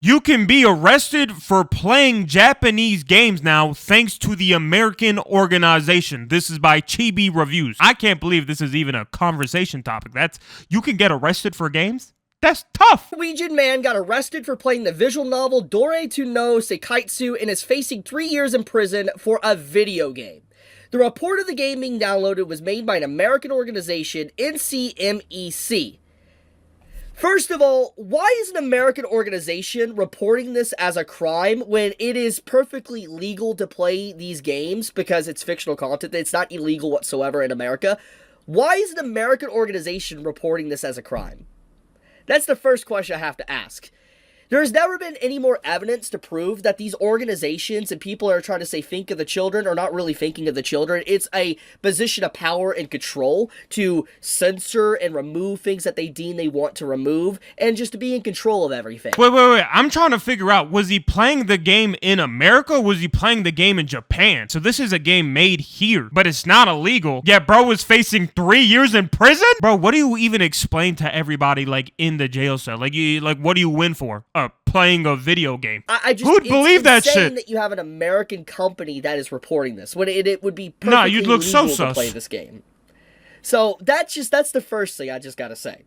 You can be arrested for playing Japanese games now thanks to the American organization. This is by Chibi Reviews. I can't believe this is even a conversation topic. You can get arrested for games? That's tough. Norwegian man got arrested for playing the visual novel Dore to no Seikaitsu and is facing 3 years in prison for a video game. The report of the game being downloaded was made by an American organization, NCMEC. First of all, why is an American organization reporting this as a crime when it is perfectly legal to play these games because it's fictional content? It's not illegal whatsoever in America. Why is an American organization reporting this as a crime? That's the first question I have to ask. There has never been any more evidence to prove that these organizations and people are trying to say think of the children are not really thinking of the children. It's a position of power and control to censor and remove things that they deem they want to remove and just to be in control of everything. Wait. I'm trying to figure out, was he playing the game in America or was he playing the game in Japan? So this is a game made here, but it's not illegal. Yet bro was facing 3 years in prison? Bro, what do you even explain to everybody like in the jail cell? Like what do you win for? Playing a video game. Who'd believe that shit? That you have an American company that is reporting this when it would be perfectly you'd look so legal sus to play this game. So that's the first thing I just gotta say.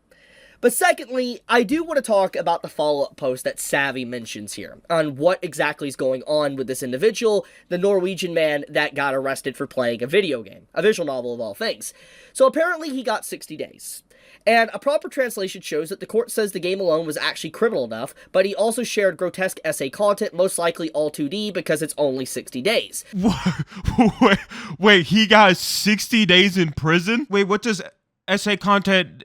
But secondly, I do want to talk about the follow-up post that Savvy mentions here on what exactly is going on with this individual, the Norwegian man that got arrested for playing a video game, a visual novel of all things. So apparently he got 60 days. And a proper translation shows that the court says the game alone was actually criminal enough, but he also shared grotesque essay content, most likely all 2D, because it's only 60 days. Wait, he got 60 days in prison? Wait, what does essay content...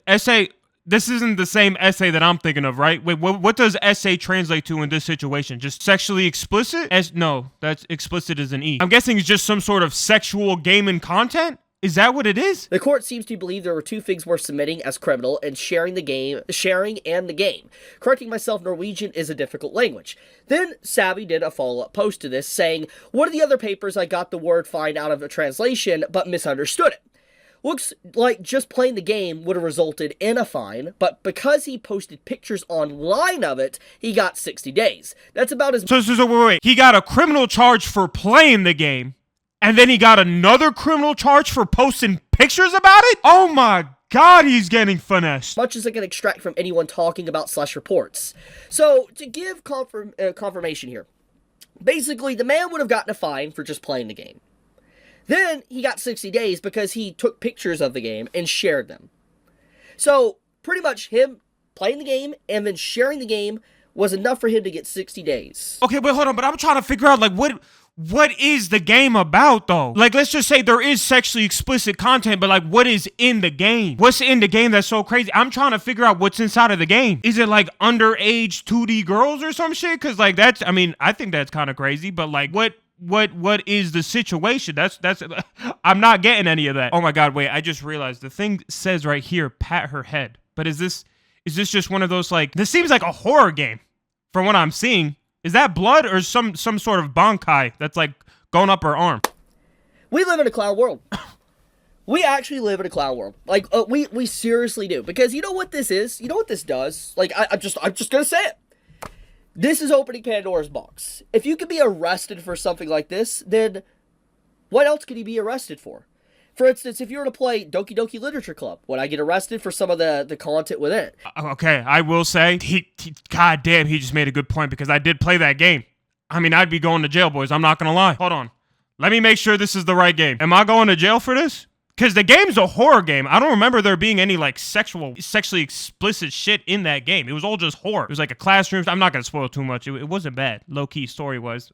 This isn't the same essay that I'm thinking of, right? Wait, what does essay translate to in this situation? Just sexually explicit? No, that's explicit as an E. I'm guessing it's just some sort of sexual gaming content? Is that what it is? The court seems to believe there were two things worth submitting as criminal and sharing and the game. Correcting myself, Norwegian is a difficult language. Then Savvy did a follow-up post to this saying, one of the other papers I got the word fine out of a translation but misunderstood it. Looks like just playing the game would have resulted in a fine, but because he posted pictures online of it, he got 60 days. That's about as... So wait. He got a criminal charge for playing the game. And then he got another criminal charge for posting pictures about it? Oh my God, he's getting finessed. Much as I can extract from anyone talking about / reports. So, to give confirmation here, basically, the man would have gotten a fine for just playing the game. Then, he got 60 days because he took pictures of the game and shared them. So, pretty much him playing the game and then sharing the game was enough for him to get 60 days. Okay, wait, hold on, but I'm trying to figure out, like, what is the game about, though? Like, let's just say there is sexually explicit content, but, like, what is in the game? What's in the game that's so crazy? I'm trying to figure out what's inside of the game. Is it, like, underage 2D girls or some shit? Because, like, I think that's kind of crazy, but, like, what is the situation? That's I'm not getting any of that. Oh, my God, wait, I just realized the thing says right here, pat her head. But is this just one of those, like, this seems like a horror game from what I'm seeing. Is that blood or some sort of bankai that's like going up her arm? We live in a clown world. We actually live in a clown world. Like, we seriously do. Because you know what this is? You know what this does? Like, I'm just gonna say it. This is opening Pandora's box. If you could be arrested for something like this, then what else could he be arrested for? For instance, if you were to play Doki Doki Literature Club, would I get arrested for some of the content within it? Okay, I will say, God damn, he just made a good point because I did play that game. I mean, I'd be going to jail, boys. I'm not going to lie. Hold on. Let me make sure this is the right game. Am I going to jail for this? Because the game's a horror game. I don't remember there being any, like, sexually explicit shit in that game. It was all just horror. It was like a classroom. I'm not going to spoil too much. It wasn't bad. Low-key story was.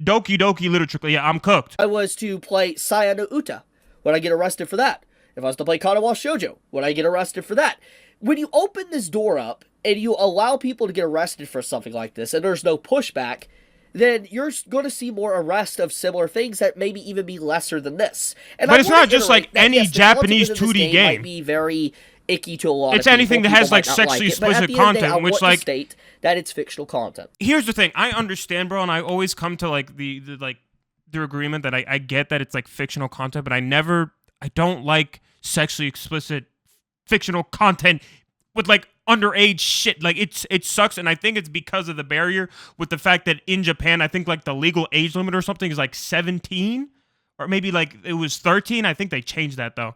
Doki Doki Literature Club. Yeah, I'm cooked. I was to play Saya no Uta. Would I get arrested for that? If I was to play Kanawa Shoujo, would I get arrested for that? When you open this door up and you allow people to get arrested for something like this and there's no pushback, then you're going to see more arrests of similar things that maybe even be lesser than this. And but it's not just like any Japanese 2D game. Might be very icky to a lot of people. It's anything that has like sexually explicit content, which like state that it's fictional content. Here's the thing, I understand, bro, and I always come to like the agreement that I get that it's like fictional content, but I don't like sexually explicit fictional content with like underage shit. Like it sucks, and I think it's because of the barrier with the fact that in Japan, I think like the legal age limit or something is like 17, or maybe like it was 13. I think they changed that though.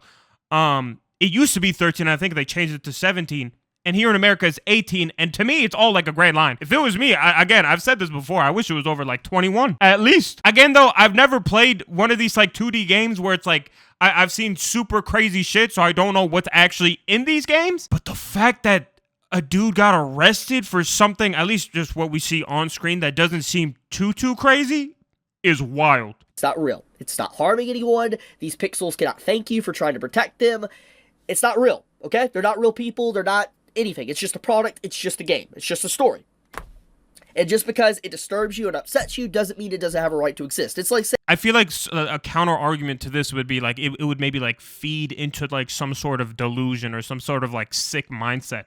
It used to be 13. I think they changed it to 17. And here in America, it's 18. And to me, it's all like a gray line. If it was me, again, I've said this before, I wish it was over like 21 at least. Again, though, I've never played one of these like 2D games where it's like I've seen super crazy shit, so I don't know what's actually in these games. But the fact that a dude got arrested for something, at least just what we see on screen, that doesn't seem too crazy, is wild. It's not real. It's not harming anyone. These pixels cannot thank you for trying to protect them. It's not real, okay? They're not real people. They're not anything. It's just a product. It's just a game. It's just a story. And just because it disturbs you and upsets you doesn't mean it doesn't have a right to exist. It's like saying, I feel like a counter argument to this would be like it would maybe like feed into like some sort of delusion or some sort of like sick mindset.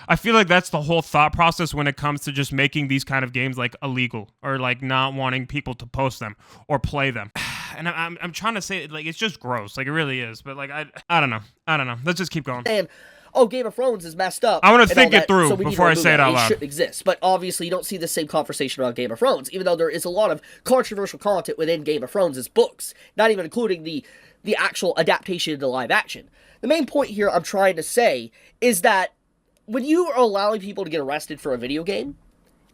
I feel like that's the whole thought process when it comes to just making these kind of games like illegal or like not wanting people to post them or play them. And I'm trying to say like it's just gross. Like it really is. But like I don't know. Let's just keep going. and oh, Game of Thrones is messed up. I want to and all think it that, through so we need to before I remove say it out It loud. shouldn't exist. But obviously, you don't see the same conversation about Game of Thrones, even though there is a lot of controversial content within Game of Thrones' books, not even including the actual adaptation into live action. The main point here I'm trying to say is that when you are allowing people to get arrested for a video game,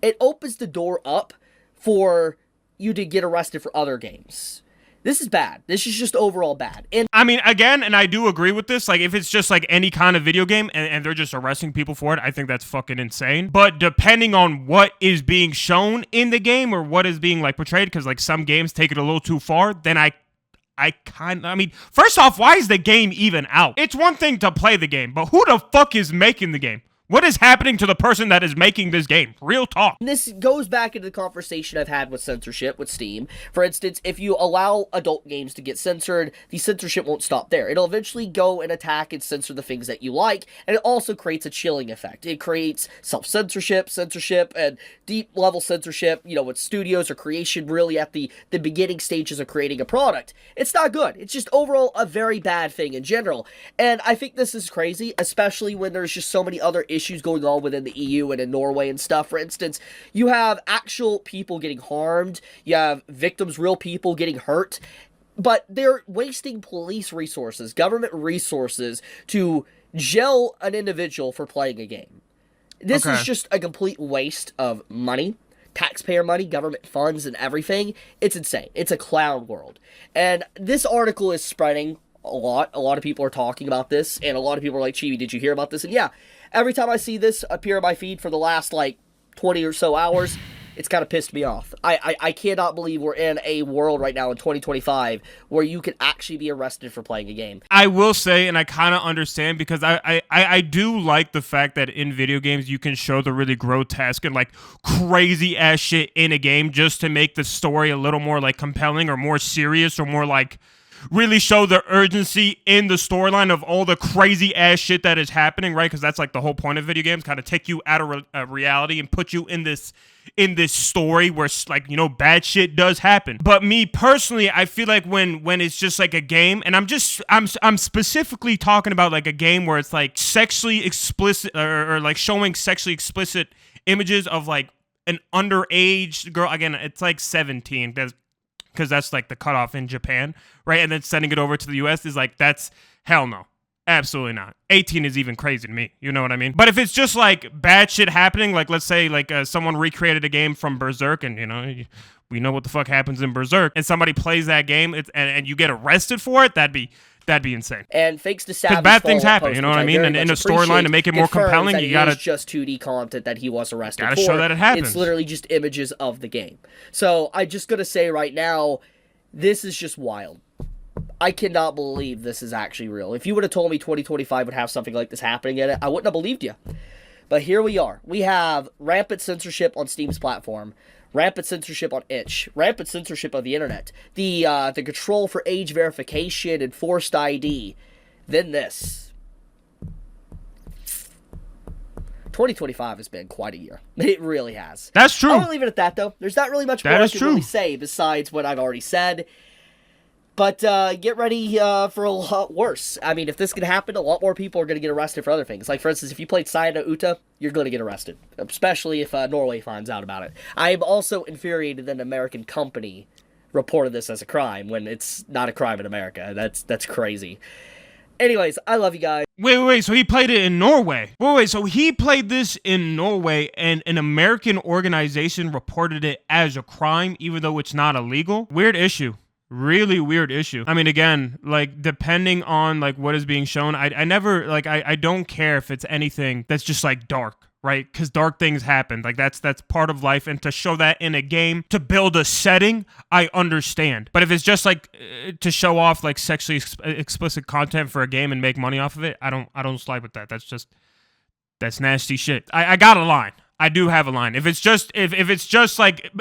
it opens the door up for you to get arrested for other games. This is bad. This is just overall bad. And I mean, again, and I do agree with this, like, if it's just, like, any kind of video game and they're just arresting people for it, I think that's fucking insane. But depending on what is being shown in the game or what is being, like, portrayed, because, like, some games take it a little too far, then I mean, first off, why is the game even out? It's one thing to play the game, but who the fuck is making the game? What is happening to the person that is making this game? Real talk. this goes back into the conversation I've had with censorship with Steam. For instance, if you allow adult games to get censored, the censorship won't stop there. It'll eventually go and attack and censor the things that you like, and it also creates a chilling effect. It creates self-censorship, censorship, and deep-level censorship, you know, with studios or creation really at the beginning stages of creating a product. It's not good. It's just overall a very bad thing in general. And I think this is crazy, especially when there's just so many other issues going on within the EU and in Norway and stuff. For instance, you have actual people getting harmed, you have victims, real people getting hurt, but they're wasting police resources, government resources to jail an individual for playing a game. This is just a complete waste of money, taxpayer money, government funds, and everything. It's insane. It's a clown world. And this article is spreading a lot. A lot of people are talking about this, and a lot of people are like, Chibi, did you hear about this? And yeah, every time I see this appear in my feed for the last, like, 20 or so hours, it's kind of pissed me off. I cannot believe we're in a world right now in 2025 where you can actually be arrested for playing a game. I will say, and I kind of understand, because I do like the fact that in video games you can show the really grotesque and, like, crazy-ass shit in a game just to make the story a little more, like, compelling or more serious or more, like, really show the urgency in the storyline of all the crazy ass shit that is happening, right? Because that's like the whole point of video games, kind of take you out of reality and put you in this story where, like, you know, bad shit does happen. But me personally, I feel like when it's just like a game, and I'm specifically talking about like a game where it's like sexually explicit or like showing sexually explicit images of like an underage girl. Again, it's like 17. Because that's like the cutoff in Japan, right? And then sending it over to the US is like, that's hell no. Absolutely not. 18 is even crazy to me. You know what I mean? But if it's just like bad shit happening, like let's say like someone recreated a game from Berserk, and you know, we know what the fuck happens in Berserk, and somebody plays that game and you get arrested for it, that'd be insane. And thanks to Savage, bad things happen, you know what I mean? And in a storyline to make it more compelling, you gotta just 2D content that he was arrested for. Gotta show that it happens. It's literally just images of the game. So I just gotta say right now, this is just wild. I cannot believe this is actually real. If you would have told me 2025 would have something like this happening in it, I wouldn't have believed you. But here we are. We have rampant censorship on Steam's platform, rampant censorship on itch, rampant censorship of the internet, the control for age verification and forced ID, then this. 2025 has been quite a year. It really has. That's true. I'm going to leave it at that, though. There's not really much more I can really say besides what I've already said. But get ready for a lot worse. I mean, if this can happen, a lot more people are going to get arrested for other things. Like, for instance, if you played Sayada Uta, you're going to get arrested. Especially if Norway finds out about it. I am also infuriated that an American company reported this as a crime when it's not a crime in America. That's crazy. Anyways, I love you guys. Wait, so he played it in Norway. Wait, so he played this in Norway and an American organization reported it as a crime even though it's not illegal? Weird issue. Really weird issue. I mean, again, like, depending on, like, what is being shown, I never, like, I don't care if it's anything that's just, like, dark, right? Because dark things happen. Like, that's part of life, and to show that in a game, to build a setting, I understand. But if it's just, like, to show off, like, sexually explicit content for a game and make money off of it, I don't slide with that. That's nasty shit. I got a line. I do have a line. If it's just like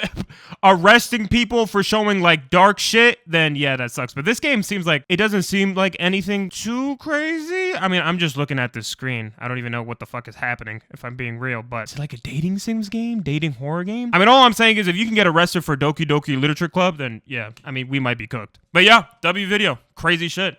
arresting people for showing like dark shit, then yeah, that sucks. But this game seems like it doesn't seem like anything too crazy. I mean, I'm just looking at this screen. I don't even know what the fuck is happening, if I'm being real. But is it like a dating sims game? Dating horror game? I mean, all I'm saying is if you can get arrested for Doki Doki Literature Club, then yeah, I mean, we might be cooked. But yeah, W video. Crazy shit.